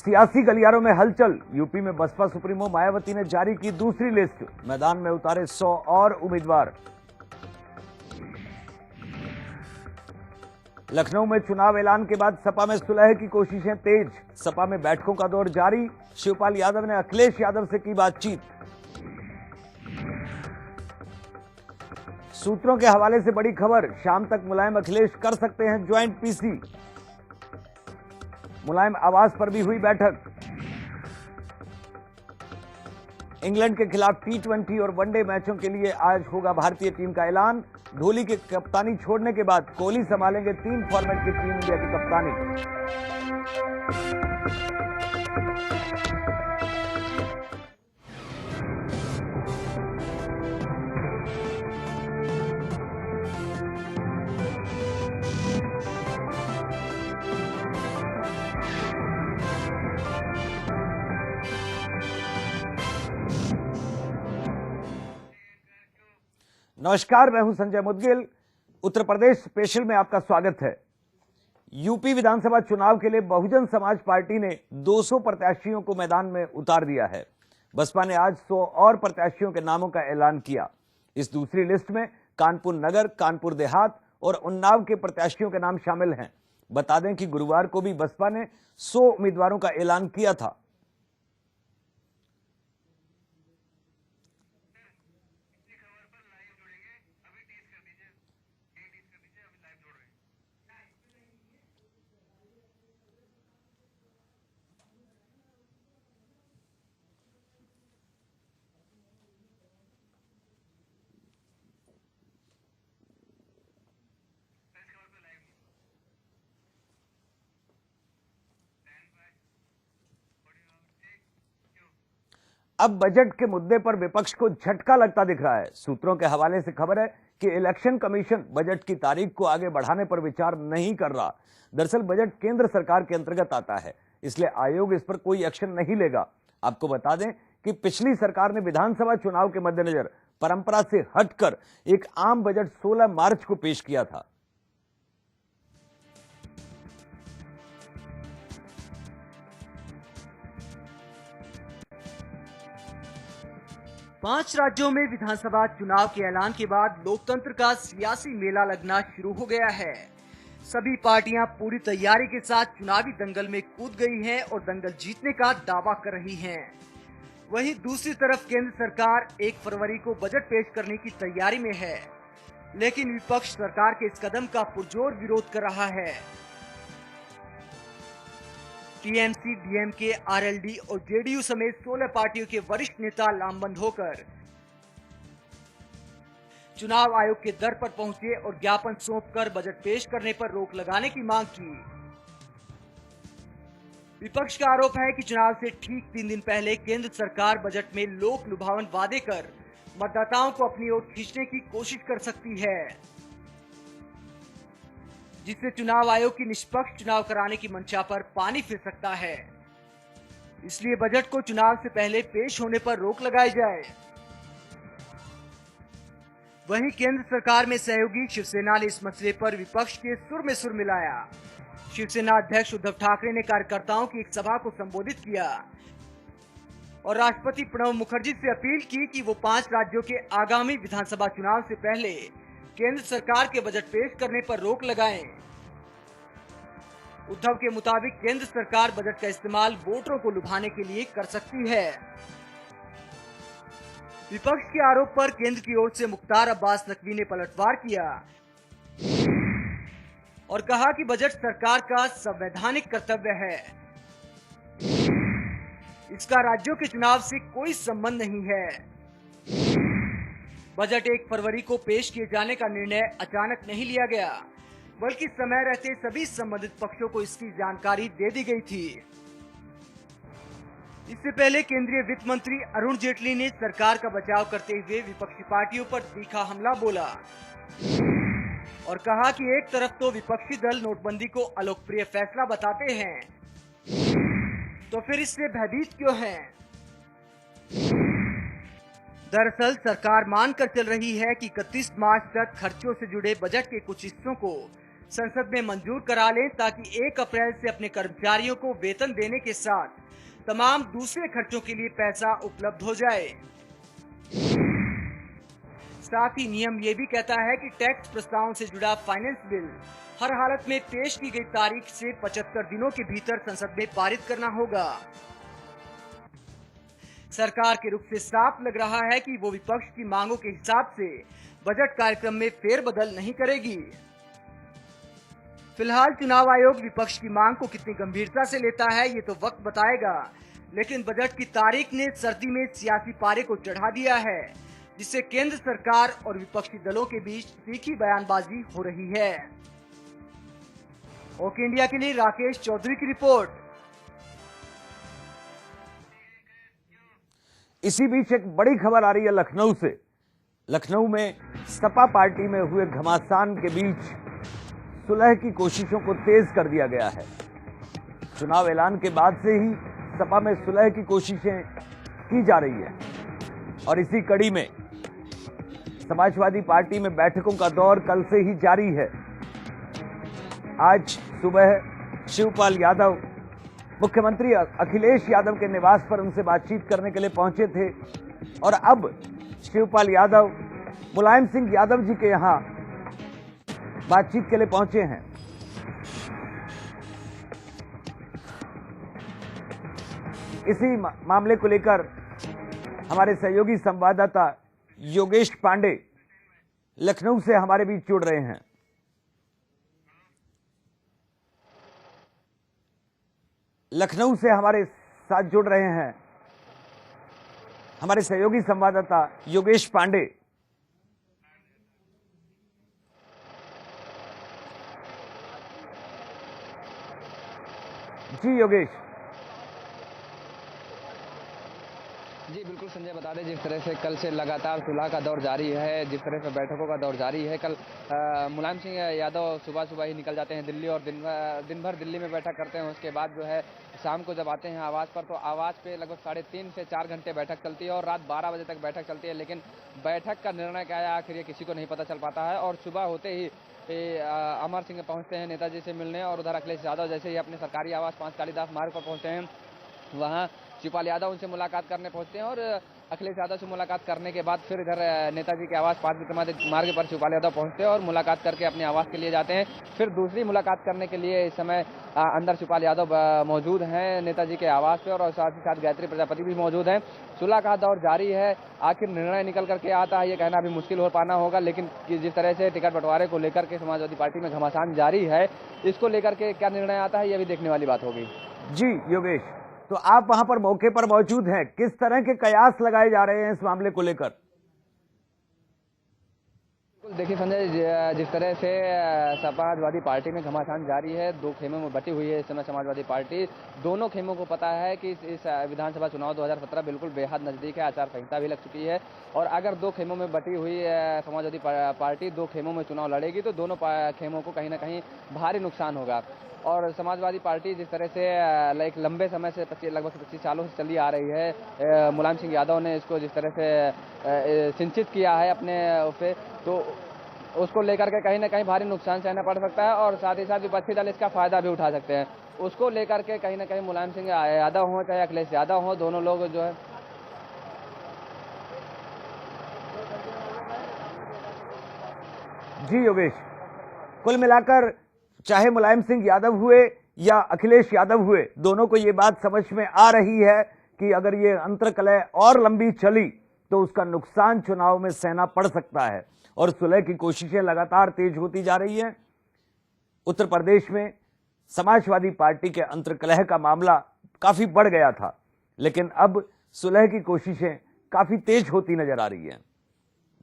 सियासी गलियारों में हलचल। यूपी में बसपा सुप्रीमो मायावती ने जारी की दूसरी लिस्ट। मैदान में उतारे 100 और उम्मीदवार। लखनऊ में चुनाव ऐलान के बाद सपा में सुलह की कोशिशें तेज। सपा में बैठकों का दौर जारी। शिवपाल यादव ने अखिलेश यादव से की बातचीत। सूत्रों के हवाले से बड़ी खबर, शाम तक मुलायम अखिलेश कर सकते हैं ज्वाइंट पीसी। मुलायम आवास पर भी हुई बैठक। इंग्लैंड के खिलाफ टी20 और वनडे मैचों के लिए आज होगा भारतीय टीम का ऐलान। धोनी के कप्तानी छोड़ने के बाद कोहली संभालेंगे 3 फॉर्मेट की टीम इंडिया की कप्तानी। नमस्कार, मैं हूं संजय मुदगिल। उत्तर प्रदेश स्पेशल में आपका स्वागत है। यूपी विधानसभा चुनाव के लिए बहुजन समाज पार्टी ने 200 प्रत्याशियों को मैदान में उतार दिया है। बसपा ने आज 100 और प्रत्याशियों के नामों का ऐलान किया। इस दूसरी लिस्ट में कानपुर नगर, कानपुर देहात और उन्नाव के प्रत्याशियों के नाम शामिल हैं। बता दें कि गुरुवार को भी बसपा ने 100 उम्मीदवारों का ऐलान किया था। अब बजट के मुद्दे पर विपक्ष को झटका लगता दिख रहा है। सूत्रों के हवाले से खबर है कि इलेक्शन कमीशन बजट की तारीख को आगे बढ़ाने पर विचार नहीं कर रहा। दरअसल बजट केंद्र सरकार के अंतर्गत आता है, इसलिए आयोग इस पर कोई एक्शन नहीं लेगा। आपको बता दें कि पिछली सरकार ने विधानसभा चुनाव के मद्देनजर परंपरा से हटकर एक आम बजट 16 मार्च को पेश किया था। पांच राज्यों में विधानसभा चुनाव के ऐलान के बाद लोकतंत्र का सियासी मेला लगना शुरू हो गया है। सभी पार्टियां पूरी तैयारी के साथ चुनावी दंगल में कूद गई हैं और दंगल जीतने का दावा कर रही हैं। वहीं दूसरी तरफ केंद्र सरकार 1 फरवरी को बजट पेश करने की तैयारी में है, लेकिन विपक्ष सरकार के इस कदम का पुरजोर विरोध कर रहा है। टीएमसी, डीएमके, आरएलडी और जेडीयू समेत 16 पार्टियों के वरिष्ठ नेता लामबंद होकर चुनाव आयोग के दर पर पहुंचे और ज्ञापन सौंपकर बजट पेश करने पर रोक लगाने की मांग की। विपक्ष का आरोप है कि चुनाव से ठीक 3 दिन पहले केंद्र सरकार बजट में लोक लुभावन वादे कर मतदाताओं को अपनी ओर खींचने की कोशिश कर सकती है, जिससे चुनाव आयोग की निष्पक्ष चुनाव कराने की मंशा पर पानी फिर सकता है। इसलिए बजट को चुनाव से पहले पेश होने पर रोक लगाई जाए। वहीं केंद्र सरकार में सहयोगी शिवसेना ने इस मसले पर विपक्ष के सुर में सुर मिलाया। शिवसेना अध्यक्ष उद्धव ठाकरे ने कार्यकर्ताओं की एक सभा को संबोधित किया और राष्ट्रपति प्रणब मुखर्जी से अपील की कि वो 5 राज्यों के आगामी विधानसभा चुनाव से पहले केंद्र सरकार के बजट पेश करने पर रोक लगाएं। उद्धव के मुताबिक केंद्र सरकार बजट का इस्तेमाल वोटरों को लुभाने के लिए कर सकती है। विपक्ष के आरोप पर केंद्र की ओर से मुख्तार अब्बास नकवी ने पलटवार किया और कहा कि बजट सरकार का संवैधानिक कर्तव्य है, इसका राज्यों के चुनाव से कोई संबंध नहीं है। बजट 1 फरवरी को पेश किए जाने का निर्णय अचानक नहीं लिया गया, बल्कि समय रहते सभी संबंधित पक्षों को इसकी जानकारी दे दी गई थी। इससे पहले केंद्रीय वित्त मंत्री अरुण जेटली ने सरकार का बचाव करते हुए विपक्षी पार्टियों पर तीखा हमला बोला और कहा कि एक तरफ तो विपक्षी दल नोटबंदी को अलोकप्रिय फैसला बताते हैं, तो फिर इससे भयभीत क्यों हैं? दरअसल सरकार मानकर चल रही है कि 31 मार्च तक खर्चों से जुड़े बजट के कुछ हिस्सों को संसद में मंजूर करा लें ताकि 1 अप्रैल से अपने कर्मचारियों को वेतन देने के साथ तमाम दूसरे खर्चों के लिए पैसा उपलब्ध हो जाए। साथ ही नियम ये भी कहता है कि टैक्स प्रस्तावों से जुड़ा फाइनेंस बिल हर हालत में पेश की गई तारीख से 75 दिनों के भीतर संसद में पारित करना होगा। सरकार के रुख से साफ लग रहा है कि वो विपक्ष की मांगों के हिसाब से बजट कार्यक्रम में फेरबदल नहीं करेगी। फिलहाल चुनाव आयोग विपक्ष की मांग को कितनी गंभीरता से लेता है ये तो वक्त बताएगा, लेकिन बजट की तारीख ने सर्दी में सियासी पारे को चढ़ा दिया है, जिससे केंद्र सरकार और विपक्षी दलों के बीच तीखी बयानबाजी हो रही है। ओके इंडिया के लिए राकेश चौधरी की रिपोर्ट। इसी बीच एक बड़ी खबर आ रही है लखनऊ से। लखनऊ में सपा पार्टी में हुए घमासान के बीच सुलह की कोशिशों को तेज कर दिया गया है। चुनाव ऐलान के बाद से ही सपा में सुलह की कोशिशें की जा रही है और इसी कड़ी में समाजवादी पार्टी में बैठकों का दौर कल से ही जारी है। आज सुबह शिवपाल यादव मुख्यमंत्री अखिलेश यादव के निवास पर उनसे बातचीत करने के लिए पहुंचे थे और अब शिवपाल यादव मुलायम सिंह यादव जी के यहां बातचीत के लिए पहुंचे हैं। इसी मामले को लेकर हमारे सहयोगी संवाददाता योगेश पांडे लखनऊ से हमारे बीच जुड़ रहे हैं। लखनऊ से हमारे साथ जुड़ रहे हैं हमारे सहयोगी संवाददाता योगेश पांडे। जी योगेश। जी बिल्कुल संजय, बता दें जिस तरह से कल से लगातार सुलह का दौर जारी है, जिस तरह से बैठकों का दौर जारी है। कल मुलायम सिंह यादव सुबह सुबह ही निकल जाते हैं दिल्ली और दिन भर दिल्ली में बैठक करते हैं। उसके बाद जो है शाम को जब आते हैं आवास पर, तो आवास पे लगभग 3.5 से 4 घंटे बैठक चलती है और रात 12 बजे तक बैठक चलती है। लेकिन बैठक का निर्णय क्या है आखिर ये किसी को नहीं पता चल पाता है। और सुबह होते ही अमर सिंह पहुंचते हैं नेताजी से मिलने और उधर अखिलेश यादव जैसे ही अपने सरकारी आवास 5 कालीदास मार्ग पर पहुंचते हैं, वहाँ शिवपाल यादव उनसे मुलाकात करने पहुंचते हैं और अखिलेश यादव से मुलाकात करने के बाद फिर इधर नेताजी के आवास 5 विक्रमादित्य मार्ग पर शिवपाल यादव पहुंचते हैं और मुलाकात करके अपने आवास के लिए जाते हैं। फिर दूसरी मुलाकात करने के लिए इस समय अंदर शिवपाल यादव मौजूद हैं नेताजी के आवास पे और साथ ही साथ गायत्री प्रजापति भी मौजूद हैं। सुलह का दौर जारी है। आखिर निर्णय निकल करके आता है ये कहना अभी मुश्किल हो पाना होगा, लेकिन जिस तरह से टिकट बंटवारे को लेकर के समाजवादी पार्टी में घमासान जारी है, इसको लेकर के क्या निर्णय आता है ये भी देखने वाली बात होगी। जी योगेश, तो आप वहां पर मौके पर मौजूद हैं, किस तरह के कयास लगाए जा रहे हैं इस मामले को लेकर? देखिए संजय, जिस तरह से समाजवादी पार्टी में घमासान जारी है, 2 खेमों में बटी हुई है इस समय समाजवादी पार्टी। दोनों खेमों को पता है कि इस विधानसभा चुनाव 2017 बिल्कुल बेहद नजदीक है, आचार संहिता भी लग चुकी है और अगर 2 खेमों में बटी हुई समाजवादी पार्टी 2 खेमों में चुनाव लड़ेगी तो दोनों खेमों को कहीं ना कहीं भारी नुकसान होगा। और समाजवादी पार्टी जिस तरह से एक लंबे समय से लगभग 25 सालों से चली आ रही है, मुलायम सिंह यादव ने इसको जिस तरह से सिंचित किया है अपने पे, तो उसको लेकर के कहीं ना कहीं भारी नुकसान सहना पड़ सकता है और साथ ही साथ विपक्षी दल इसका फायदा भी उठा सकते हैं। उसको लेकर के कहीं ना कहीं मुलायम सिंह यादव हों चाहे अखिलेश यादव हों, दोनों लोग जो है जी योगेश, कुल मिलाकर चाहे मुलायम सिंह यादव हुए या अखिलेश यादव हुए, दोनों को ये बात समझ में आ रही है कि अगर ये अंतर्कलह और लंबी चली तो उसका नुकसान चुनाव में सहना पड़ सकता है और सुलह की कोशिशें लगातार तेज होती जा रही हैं। उत्तर प्रदेश में समाजवादी पार्टी के अंतर्कलह का मामला काफी बढ़ गया था, लेकिन अब सुलह की कोशिशें काफी तेज होती नजर आ रही हैं।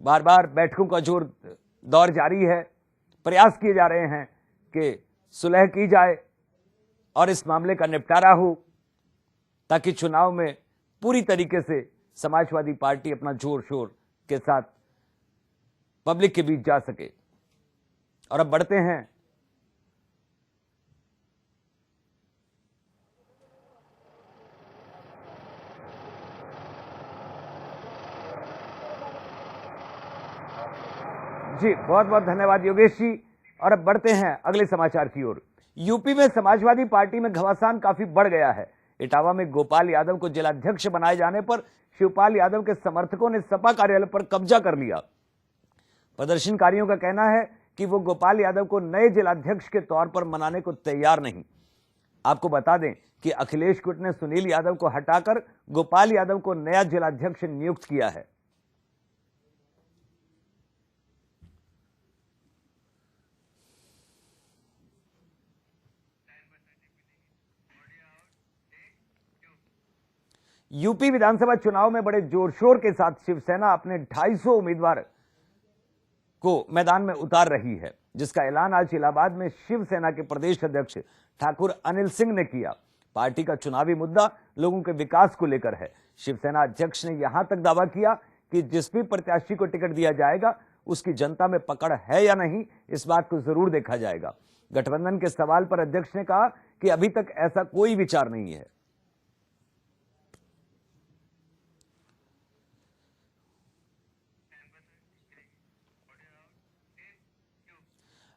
बार बार बैठकों का दौर जारी है, प्रयास किए जा रहे हैं कि सुलह की जाए और इस मामले का निपटारा हो ताकि चुनाव में पूरी तरीके से समाजवादी पार्टी अपना जोर शोर के साथ पब्लिक के बीच जा सके। और अब बढ़ते हैं जी, बहुत बहुत धन्यवाद योगेश जी। और अब बढ़ते हैं अगले समाचार की ओर। यूपी में समाजवादी पार्टी में घमासान काफी बढ़ गया है। इटावा में गोपाल यादव को जिलाध्यक्ष बनाए जाने पर शिवपाल यादव के समर्थकों ने सपा कार्यालय पर कब्जा कर लिया। प्रदर्शनकारियों का कहना है कि वो गोपाल यादव को नए जिलाध्यक्ष के तौर पर मनाने को तैयार नहीं। आपको बता दें कि अखिलेश कुट ने सुनील यादव को हटाकर गोपाल यादव को नया जिलाध्यक्ष नियुक्त किया है। यूपी विधानसभा चुनाव में बड़े जोरशोर के साथ शिवसेना अपने 250 उम्मीदवार को मैदान में उतार रही है, जिसका ऐलान आज इलाहाबाद में शिवसेना के प्रदेश अध्यक्ष ठाकुर अनिल सिंह ने किया। पार्टी का चुनावी मुद्दा लोगों के विकास को लेकर है। शिवसेना अध्यक्ष ने यहां तक दावा किया कि जिस भी प्रत्याशी को टिकट दिया जाएगा उसकी जनता में पकड़ है या नहीं, इस बात को जरूर देखा जाएगा। गठबंधन के सवाल पर अध्यक्ष ने कहा कि अभी तक ऐसा कोई विचार नहीं है।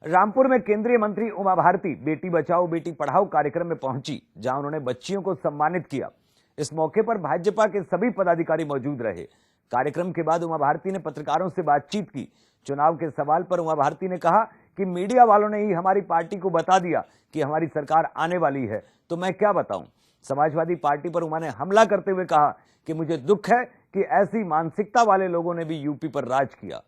रामपुर में केंद्रीय मंत्री उमा भारती बेटी बचाओ बेटी पढ़ाओ कार्यक्रम में पहुंची, जहां उन्होंने बच्चियों को सम्मानित किया। इस मौके पर भाजपा के सभी पदाधिकारी मौजूद रहे। कार्यक्रम के बाद उमा भारती ने पत्रकारों से बातचीत की। चुनाव के सवाल पर उमा भारती ने कहा कि मीडिया वालों ने ही हमारी पार्टी को बता दिया कि हमारी सरकार आने वाली है, तो मैं क्या बताऊं। समाजवादी पार्टी पर उमा ने हमला करते हुए कहा कि मुझे दुख है कि ऐसी मानसिकता वाले लोगों ने भी यूपी पर राज किया।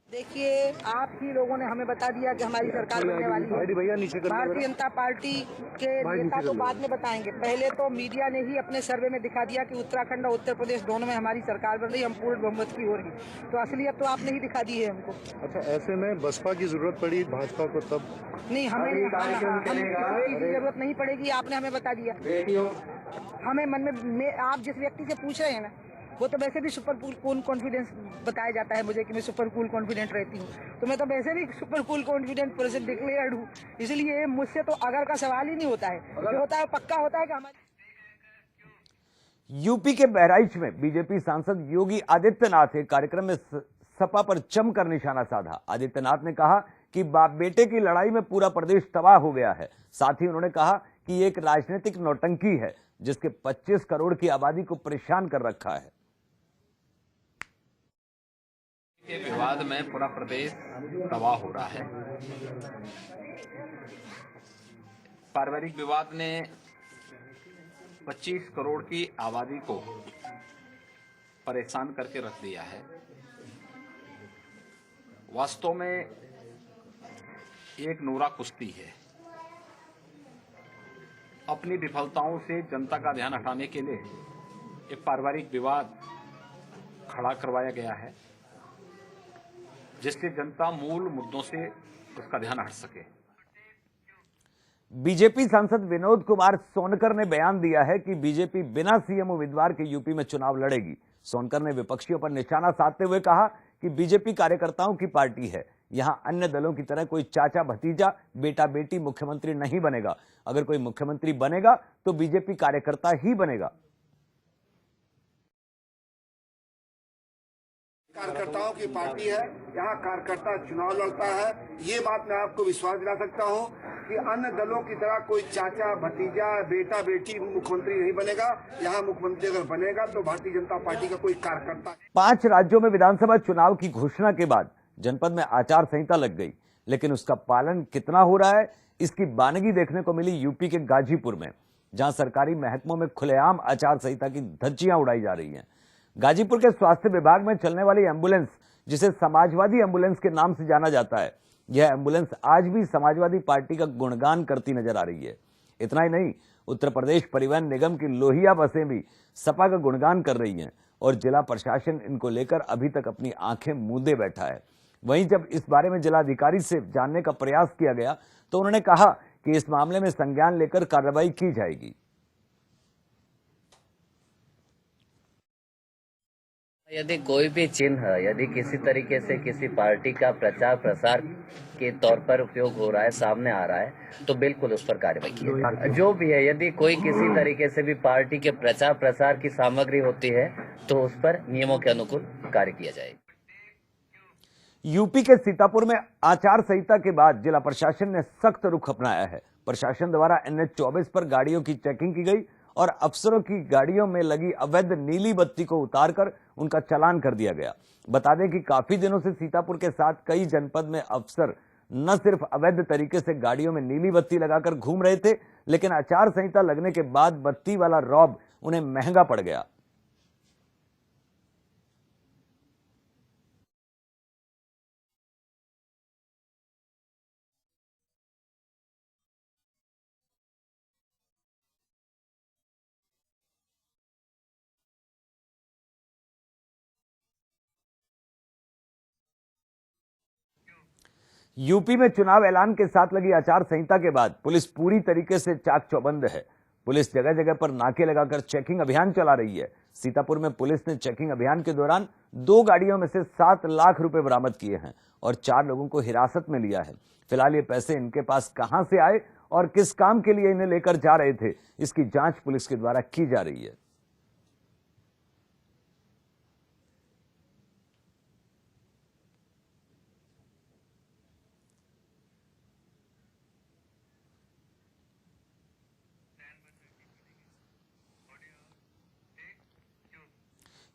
देखिए, आप ही लोगों ने हमें बता दिया कि हमारी सरकार बनने वाली है। भारतीय जनता पार्टी के नेता तो बाद में बताएंगे, पहले तो मीडिया ने ही अपने सर्वे में दिखा दिया कि उत्तराखंड और उत्तर प्रदेश दोनों में हमारी सरकार बन रही, हम पूर्ण बहुमत की हो रही। तो असलियत तो आपने ही दिखा दी है हमको। अच्छा, ऐसे में बसपा की जरूरत पड़ी भाजपा को तब? नहीं, हमें जरूरत नहीं पड़ेगी, आपने हमें बता दिया। हमें मन में आप जिस व्यक्ति से पूछ रहे हैं ना, वो तो वैसे भी सुपर कूल कॉन्फिडेंस बताया जाता है मुझे कि मैं सुपर कूल कॉन्फिडेंट रहती हूँ, तो मैं तो वैसे भी super cool confident person declared हूँ। इसलिए मुझसे तो अगर का सवाल ही नहीं होता है, जो होता है पक्का होता है कि हमारे। यूपी के बहराइच में बीजेपी सांसद योगी आदित्यनाथ एक कार्यक्रम में सपा पर जमकर निशाना साधा। आदित्यनाथ ने कहा कि बाप बेटे की लड़ाई में पूरा प्रदेश तबाह हो गया है। साथ ही उन्होंने कहा कि एक राजनीतिक नौटंकी है जिसके 25 करोड़ की आबादी को परेशान कर रखा है। के विवाद में पूरा प्रदेश तबाह हो रहा है। पारिवारिक विवाद ने 25 करोड़ की आबादी को परेशान करके रख दिया है। वास्तव में एक नोरा कुश्ती है। अपनी विफलताओं से जनता का ध्यान हटाने के लिए एक पारिवारिक विवाद खड़ा करवाया गया है, जिससे जनता मूल मुद्दों से उसका ध्यान हट सके। बीजेपी सांसद विनोद कुमार सोनकर ने बयान दिया है कि बीजेपी बिना सीएम उम्मीदवार के यूपी में चुनाव लड़ेगी। सोनकर ने विपक्षियों पर निशाना साधते हुए कहा कि बीजेपी कार्यकर्ताओं की पार्टी है, यहां अन्य दलों की तरह कोई चाचा भतीजा बेटा बेटी मुख्यमंत्री नहीं बनेगा। अगर कोई मुख्यमंत्री बनेगा तो बीजेपी कार्यकर्ता ही बनेगा। कार्यकर्ताओं की पार्टी है, यहाँ कार्यकर्ता चुनाव लड़ता है। ये बात मैं आपको विश्वास दिला सकता हूँ कि अन्य दलों की तरह कोई चाचा भतीजा बेटा बेटी मुख्यमंत्री नहीं बनेगा। यहाँ मुख्यमंत्री अगर बनेगा तो भारतीय जनता पार्टी का कोई कार्यकर्ता। 5 राज्यों में विधानसभा चुनाव की घोषणा के बाद जनपद में आचार संहिता लग गई, लेकिन उसका पालन कितना हो रहा है, इसकी बानगी देखने को मिली यूपी के गाजीपुर में, जहां सरकारी महकमों में खुलेआम आचार संहिता की धज्जियां उड़ाई जा रही हैं। गाजीपुर के स्वास्थ्य विभाग में चलने वाली एम्बुलेंस, जिसे समाजवादी एम्बुलेंस के नाम से जाना जाता है, यह एम्बुलेंस आज भी समाजवादी पार्टी का गुणगान करती नजर आ रही है। इतना ही नहीं, उत्तर प्रदेश परिवहन निगम की लोहिया बसें भी सपा का गुणगान कर रही हैं और जिला प्रशासन इनको लेकर अभी तक अपनी आंखें मूंदे बैठा है। वहीं जब इस बारे में जिलाधिकारी से जानने का प्रयास किया गया तो उन्होंने कहा कि इस मामले में संज्ञान लेकर कार्रवाई की जाएगी। यदि कोई भी चिन्ह यदि किसी तरीके से किसी पार्टी का प्रचार प्रसार के तौर पर उपयोग हो रहा है, सामने आ रहा है, तो बिल्कुल उस पर कार्रवाई की जाए। जो भी है, यदि कोई किसी तरीके से भी पार्टी के प्रचार प्रसार की सामग्री होती है तो उस पर नियमों के अनुकूल कार्य किया जाएगा। यूपी के सीतापुर में आचार संहिता के बाद जिला प्रशासन ने सख्त रुख अपनाया है। प्रशासन द्वारा NH 24 पर गाड़ियों की चेकिंग की गई और अफसरों की गाड़ियों में लगी अवैध नीली बत्ती को उतारकर उनका चालान कर दिया गया। बता दें कि काफी दिनों से सीतापुर के साथ कई जनपद में अफसर न सिर्फ अवैध तरीके से गाड़ियों में नीली बत्ती लगाकर घूम रहे थे, लेकिन आचार संहिता लगने के बाद बत्ती वाला रौब उन्हें महंगा पड़ गया। यूपी में चुनाव ऐलान के साथ लगी आचार संहिता के बाद पुलिस पूरी तरीके से चाक चौबंद है। पुलिस जगह जगह पर नाके लगाकर चेकिंग अभियान चला रही है। सीतापुर में पुलिस ने चेकिंग अभियान के दौरान 2 गाड़ियों में से 7 लाख रुपए बरामद किए हैं और 4 लोगों को हिरासत में लिया है। फिलहाल ये पैसे इनके पास कहां से आए और किस काम के लिए इन्हें लेकर जा रहे थे, इसकी जांच पुलिस के द्वारा की जा रही है।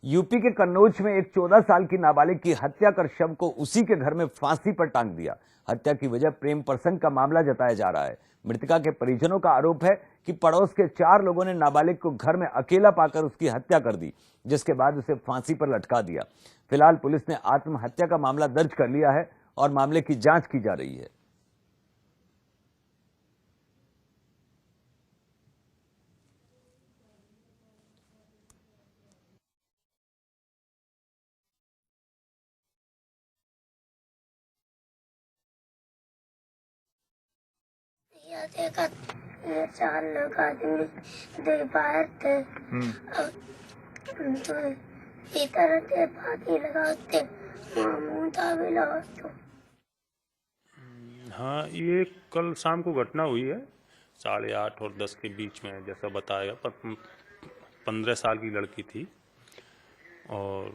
यूपी के कन्नौज में एक 14 साल की नाबालिग की हत्या कर शव को उसी के घर में फांसी पर टांग दिया। हत्या की वजह प्रेम प्रसंग का मामला जताया जा रहा है। मृतका के परिजनों का आरोप है कि पड़ोस के 4 लोगों ने नाबालिग को घर में अकेला पाकर उसकी हत्या कर दी, जिसके बाद उसे फांसी पर लटका दिया। फिलहाल पुलिस ने आत्महत्या का मामला दर्ज कर लिया है और मामले की जांच की जा रही है। ये देखा, ये 4 लोग आदमी 2 बाहर थे। अब तो इधर थे, बाकी लगाते मुंह भी लगाते। हाँ, ये कल शाम को घटना हुई है 8:30 और 10 के बीच में, जैसा बताया। पर 15 साल की लड़की थी और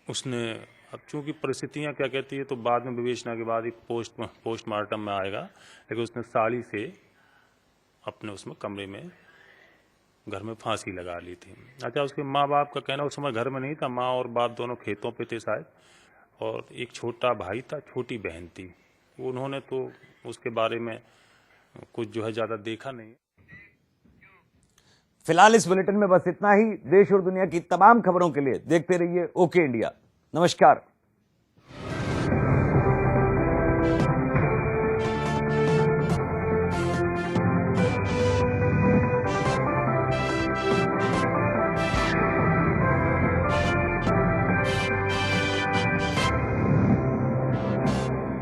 उसने, अब चूंकि परिस्थितियां क्या कहती है तो बाद में विवेचना के बाद ही पोस्टमार्टम में आएगा, लेकिन उसने साड़ी से अपने उसमें कमरे में घर में फांसी लगा ली थी। अच्छा, उसके माँ बाप का कहना उस समय घर में नहीं था, माँ और बाप दोनों खेतों पे थे शायद, और एक छोटा भाई था, छोटी बहन थी। उन्होंने तो उसके बारे में कुछ जो है ज़्यादा देखा नहीं। फिलहाल इस बुलेटिन में बस इतना ही। देश और दुनिया की तमाम खबरों के लिए देखते रहिए ओके इंडिया। नमस्कार।